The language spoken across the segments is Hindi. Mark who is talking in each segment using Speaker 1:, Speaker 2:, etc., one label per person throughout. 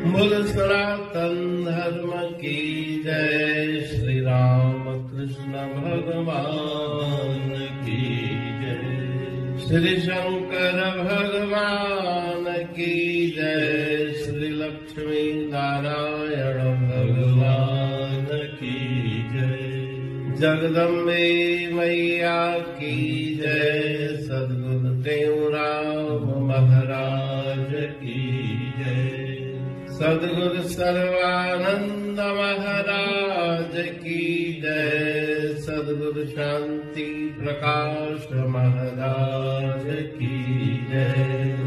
Speaker 1: बोल सनातन धर्म की जय। श्री राम कृष्ण भगवान की जय। श्री शंकर भगवान की जय। श्री लक्ष्मी नारायण भगवान की जय। जगदम्बे मैया की जय। सद्गुरुदेव राम महाराज की जय। सद्गुरु सर्वानंद महाराज की जय। सद्गुरु शांति प्रकाश महाराज की जय।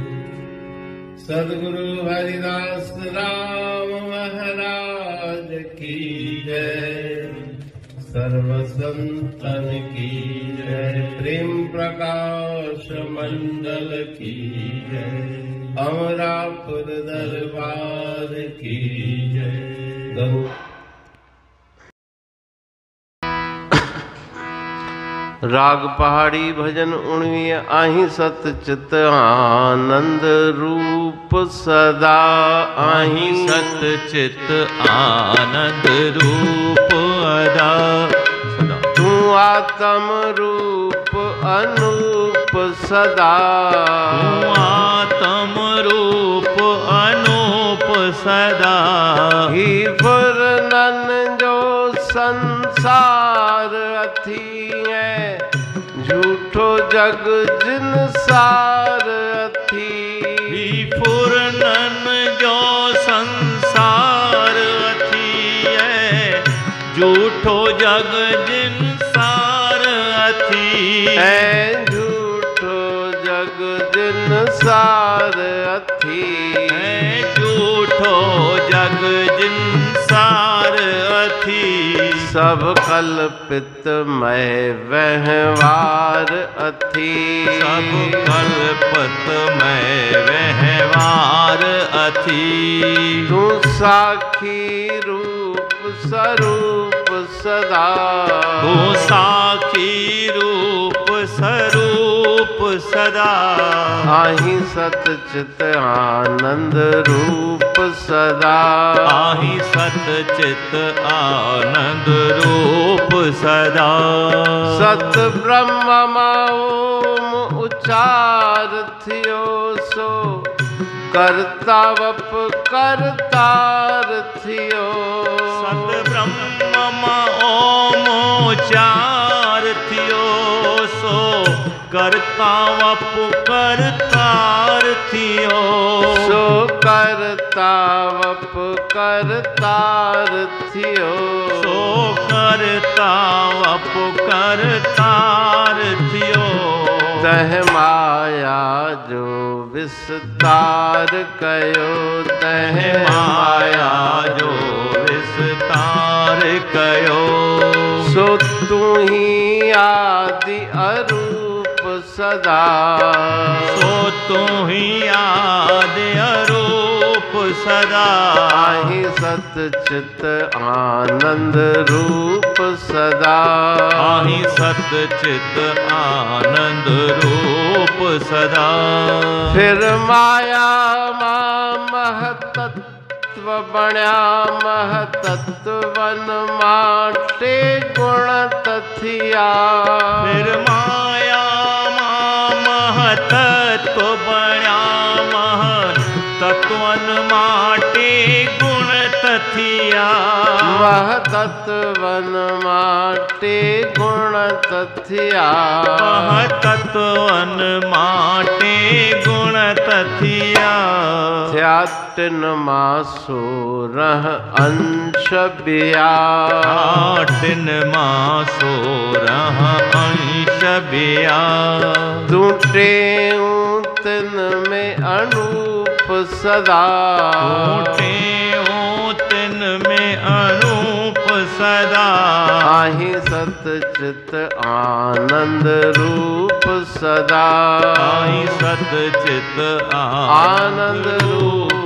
Speaker 1: सद्गुरु हरिदास राम महाराज की जय। सर्व संतन की जय। प्रेम प्रकाश मंडल की जय। अमरापुर दरबार की जय। राग पहाड़ी भजन 19 आही सत चित आनंद रूप सदा।
Speaker 2: आही सत चित आनंद रूप अदा।
Speaker 1: तू आत्म रूप अनूप सदा।
Speaker 2: तू आत्म रूप अनूप सदा।
Speaker 1: ही फुरनन जो संसार अथी है। झूठो जग जिन सार अथी।
Speaker 2: ही फुरनन जो संसार अथी है। झूठो जग जिन सार अथी
Speaker 1: है। झूठो जग जिन सार अथी
Speaker 2: है। झूठो जग जिन सार अथी।
Speaker 1: सब कल्पित मैं व्यवहार अथी।
Speaker 2: सब कल्पित मैं व्यवहार अथी।
Speaker 1: तू साखी रूप स्वरूप सदा।
Speaker 2: तू साखी रूप स्वरूप सदा।
Speaker 1: आही सत चित आनंद रूप सदा।
Speaker 2: आही सत चित आनंद रूप सदा।
Speaker 1: सत ब्रह्म ओम उचार थियो सो। करता वप करतार थियो।
Speaker 2: सत ब्रह्म ओम उचार थियो सो। करता वप करतार थियो।
Speaker 1: सो करता वप करतार थियो।
Speaker 2: सो करता वप करतार थियो।
Speaker 1: तह माया जो विस्तार कयो। तह
Speaker 2: माया जो विस्तार कयो।
Speaker 1: सो तू ही आदि अरूप सदा।
Speaker 2: सो तू ही आदि अरूप सदा।
Speaker 1: आही सत चित आनंद रूप सदा।
Speaker 2: आही सत चित आनंद रूप सदा।
Speaker 1: फिर माया मां महतत्व बण्या। महतत्वन माटे गुण तथिया।
Speaker 2: फिर माया मां महतत्व बण्या। महतत्वन माटे गुण तथिया।
Speaker 1: महतत्वन माटे गुण तथिया।
Speaker 2: महतत्वन माटे गुण तथिया।
Speaker 1: त्याटिन मासो रह अंश बिया।
Speaker 2: आटिन मासो रह अंश बिया।
Speaker 1: टूटे तिन में अनूप सदा।
Speaker 2: टूटे तिन में अनूप सदा।
Speaker 1: आही सत चित आनंद रूप सदा।
Speaker 2: आही सत चित
Speaker 1: आनंद रूप।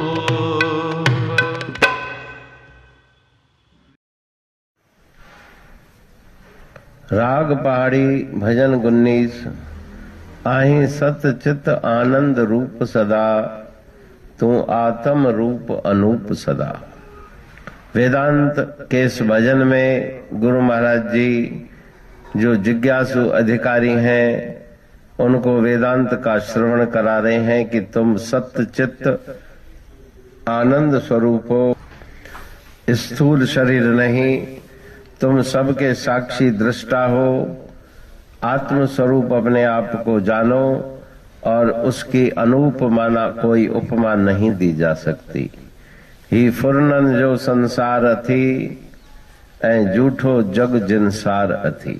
Speaker 1: राग पहाड़ी भजन 19 आही सत चित आनंद रूप सदा। तू आत्म रूप अनूप सदा। वेदांत के इस भजन में गुरु महाराज जी जो जिज्ञासु अधिकारी हैं उनको वेदांत का श्रवण करा रहे हैं कि तुम सत्य चित्त आनंद स्वरूप हो, स्थूल शरीर नहीं, तुम सबके साक्षी दृष्टा हो, आत्म स्वरूप अपने आप को जानो और उसकी अनुपमा कोई उपमा नहीं दी जा सकती। ही फुरनन जो संसार अथी ऐं झूठो जग जिनसार अथी।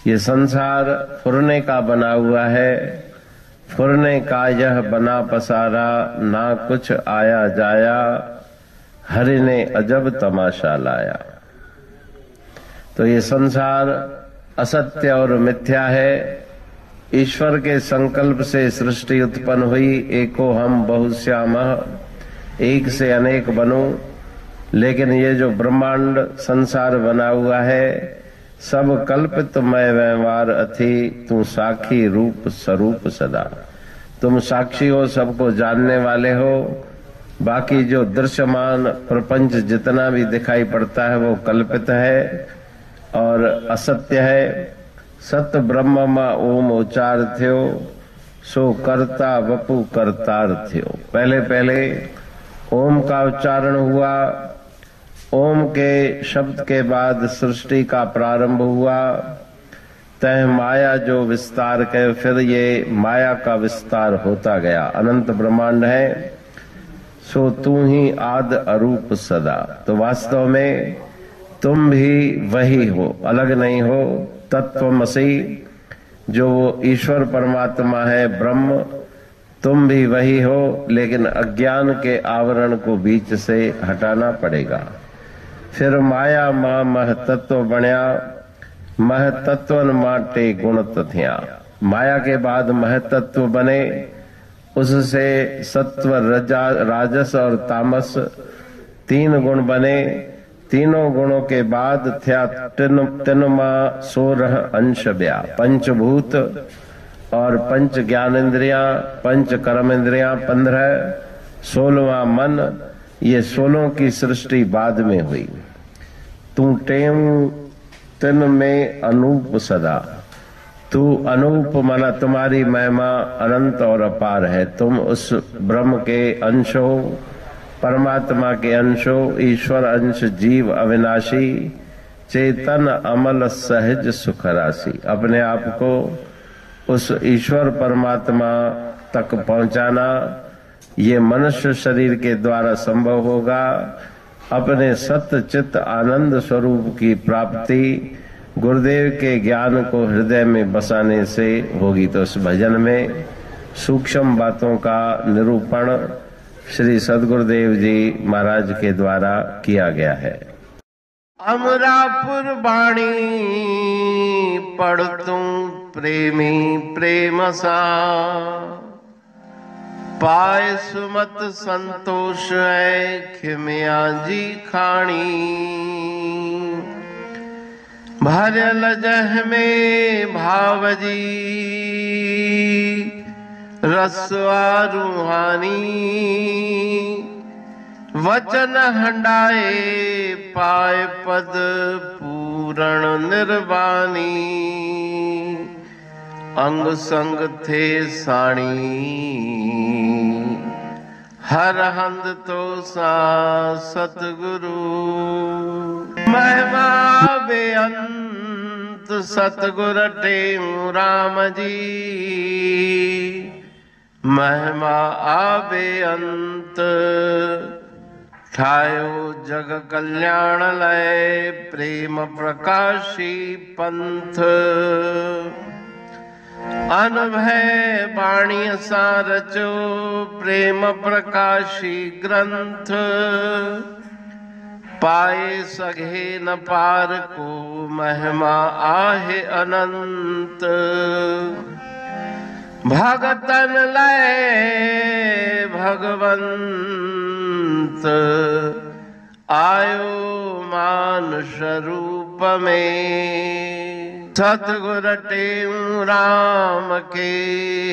Speaker 1: ये संसार फुरने का बना हुआ है, फुरने का यह बना पसारा, ना कुछ आया जाया, हरि ने अजब तमाशा लाया। तो ये संसार असत्य और मिथ्या है। ईश्वर के संकल्प से सृष्टि उत्पन्न हुई। एको हम बहुश्यामः, एक से अनेक बनो। लेकिन ये जो ब्रह्मांड संसार बना हुआ है सब कल्पित मय व्यवहार अथी, तू साक्षी रूप स्वरूप सदा। तुम साक्षी हो, सबको जानने वाले हो। बाकी जो दृश्यमान प्रपंच जितना भी दिखाई पड़ता है वो कल्पित है और असत्य है। सत ब्रह्म मां ओम उच्चार थयो, सो कर्ता वपु करतार थयो। पहले पहले ओम का उच्चारण हुआ, ओम के शब्द के बाद सृष्टि का प्रारंभ हुआ। तह माया जो विस्तार के, फिर ये माया का विस्तार होता गया। अनंत ब्रह्मांड है, सो तू ही आद अरूप सदा। तो वास्तव में तुम भी वही हो, अलग नहीं हो। तत्वमसि जो वो ईश्वर परमात्मा है ब्रह्म, तुम भी वही हो, लेकिन अज्ञान के आवरण को बीच से हटाना पड़ेगा। फिर माया मां महतत्व बण्या, महतत्वन माटे गुण तथ्या। माया के बाद महतत्व बने, उससे सत्व राजस और तामस तीन गुण बने। तीनों गुणों के बाद थया तिनमा 16 अंश ब्या। पंचभूत और पंच ज्ञानेन्द्रियां, पंच कर्म इंद्रियां 15, 16वां मन। ये 16 की सृष्टि बाद में हुई। तू टेम तिन में अनूप सदा। तू अनूप माना तुम्हारी महिमा अनंत और अपार है। तुम उस ब्रह्म के अंश हो, परमात्मा के अंश हो, ईश्वर अंश, जीव अविनाशी, चेतन अमल सहज सुख राशि। अपने आप को उस ईश्वर परमात्मा तक पहुंचाना ये मनुष्य शरीर के द्वारा संभव होगा। अपने सत्य चित्त आनंद स्वरूप की प्राप्ति गुरुदेव के ज्ञान को हृदय में बसाने से होगी। तो इस भजन में सूक्ष्म बातों का निरूपण श्री सद्गुरुदेव जी महाराज के द्वारा किया गया है। अमरापुर बाणी पढ़ तू प्रेमी प्रेम सा, पाए सुमत संतोष है खिमिया जी खाणी। भरल जह में भावजी रसवा रूहानी, वचन हंडाए पाए पद पूरण निर्वाणी। अंग संग थे साणी हर हंद तो सा सतगुरु। महिमा बेअंत सतगुर टेऊ राम जी, महिमा आबे अंत ठायो जग कल्याण लय प्रेम प्रकाशी पंथ। अनभय बाणी सारचो प्रेम प्रकाशी ग्रंथ। पाए सघे न पार को महिमा आहे अनंत। भगतन लय भगवंत आयो मानुष रूप में। सतगुर टेऊ राम के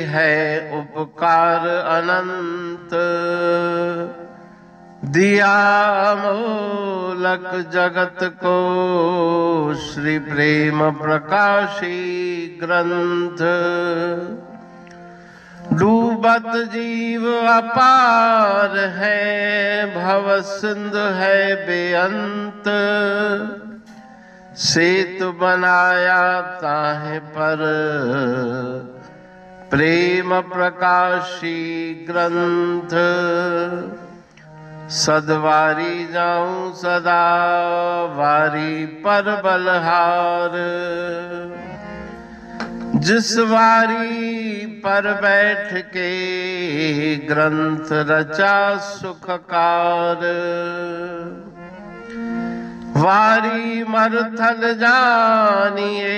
Speaker 1: है उपकार अनंत। अंत, दिया मूलक जगत को श्री प्रेम प्रकाशी ग्रंथ। डूबत जीव अपार है, भव सिंधु है बेअंत। सेतु बनाया ताहे पर प्रेम प्रकाशी ग्रंथ। सदवारी जाऊं सदा वारी पर बलहार। जिस वारी पर बैठ के ग्रंथ रचा सुखकार। वारी मरथल जानिए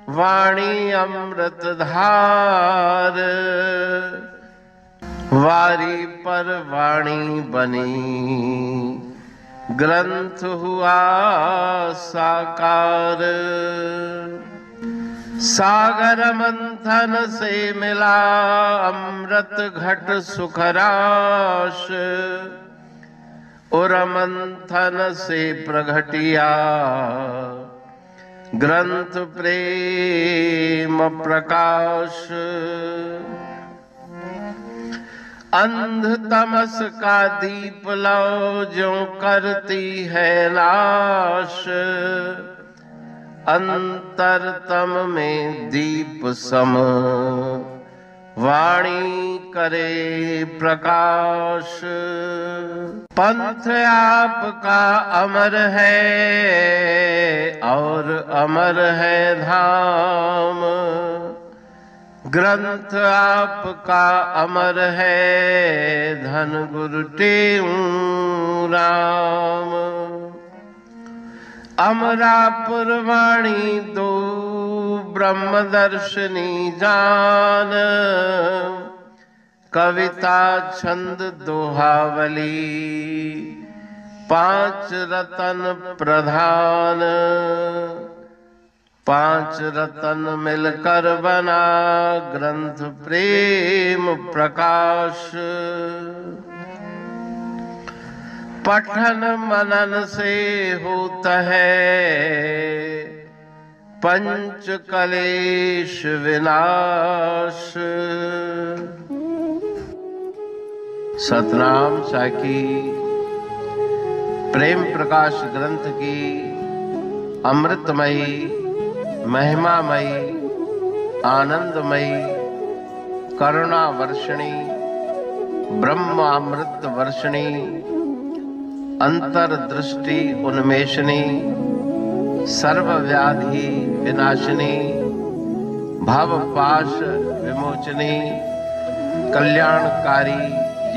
Speaker 1: वाणी अमृत धार। वारी पर वाणी बनी ग्रंथ हुआ साकार। सागर मंथन से मिला अमृत घट सुखराश। और मंथन से प्रगटिया ग्रंथ प्रेम प्रकाश। अंध तमस का दीप लो जो करती है नाश। अंतरतम में दीप सम वाणी करे प्रकाश। पंथ आपका अमर है और अमर है धाम। ग्रंथ आपका अमर है धन गुरु टेऊ राम। अमरापुर वाणी दो ब्रह्मदर्शनी जान। कविता छंद दोहावली पांच रतन प्रधान। पांच रतन मिलकर बना ग्रंथ प्रेम प्रकाश। पठन मनन से होता है पंच कलेश विनाश। सतनाम साखी प्रेम प्रकाश ग्रंथ की अमृतमयी महिमामयी आनंदमयी करुणा वर्षिणी ब्रह्मामृत वर्षिणी अंतर्दृष्टि उन्मेषणी सर्वव्याधि विनाशिनी भवपाश विमोचनी कल्याणकारी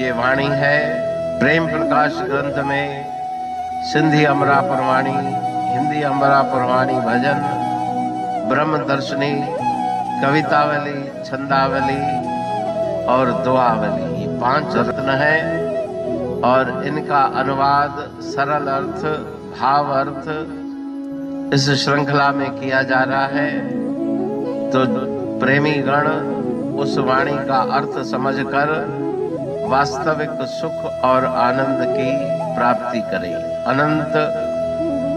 Speaker 1: ये वाणी है। प्रेम प्रकाश ग्रंथ में सिंधी अमरापुर वाणी, हिंदी अमरापुर वाणी भजन, ब्रह्म दर्शनी, कवितावली, छंदावली और दुआवली, ये पांच रत्न है। और इनका अनुवाद सरल अर्थ भाव अर्थ इस श्रृंखला में किया जा रहा है। तो प्रेमी गण उस वाणी का अर्थ समझकर वास्तविक सुख और आनंद की प्राप्ति करें। अनंत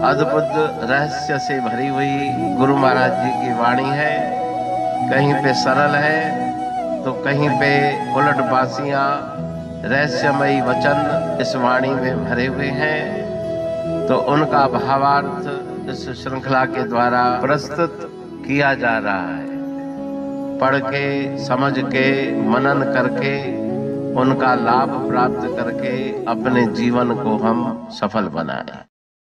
Speaker 1: अद्भुत रहस्य से भरी हुई गुरु महाराज जी की वाणी है। कहीं पे सरल है तो कहीं पे उलट बासियां रहस्यमयी वचन इस वाणी में भरे हुए हैं। तो उनका भावार्थ इस श्रृंखला के द्वारा प्रस्तुत किया जा रहा है। पढ़ के समझ के मनन करके उनका लाभ प्राप्त करके अपने जीवन को हम सफल बनाएं।